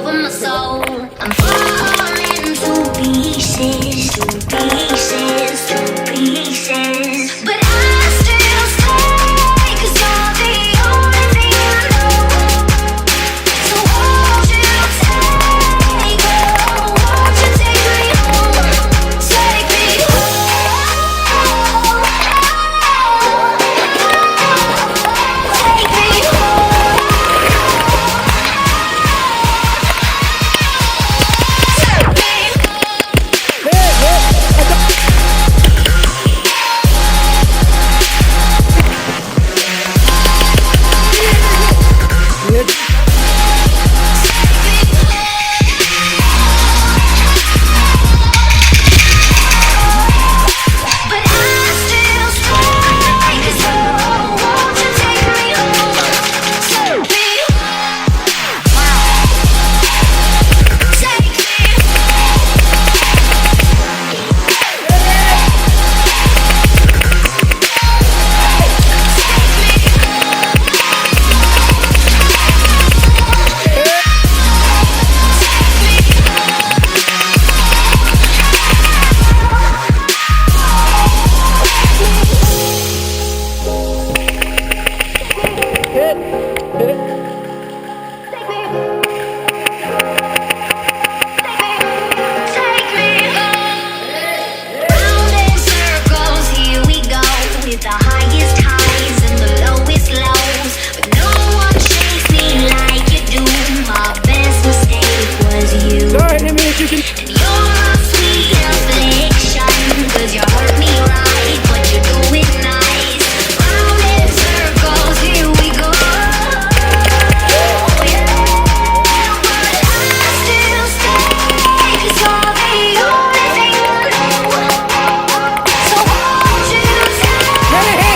over my soul. I'm falling to pieces, but I still stay, 'cause you're the only thing I know. So won't you take me home? Take me home. Take me But I still stay, 'cause won't you take me home? Take me Take me Take me round in circles, here we go, with the highest highs and the lowest lows. But no one shakes me like you do. My best mistake was you. And you're my sweet affliction, 'cause you hurt me right, but you do it nice. Round in circles, here we go. Yeah. But I still stay, 'cause you're the only thing I know. So won't you take me home?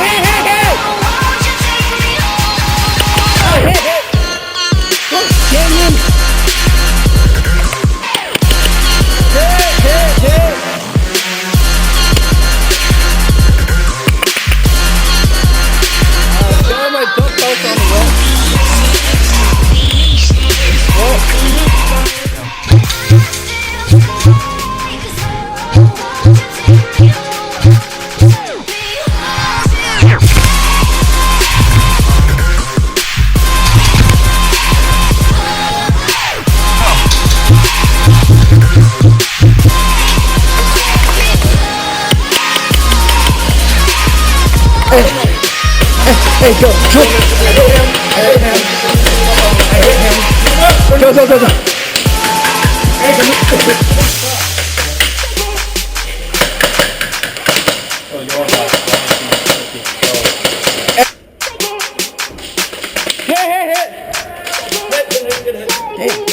Hey, go. Go. Hey.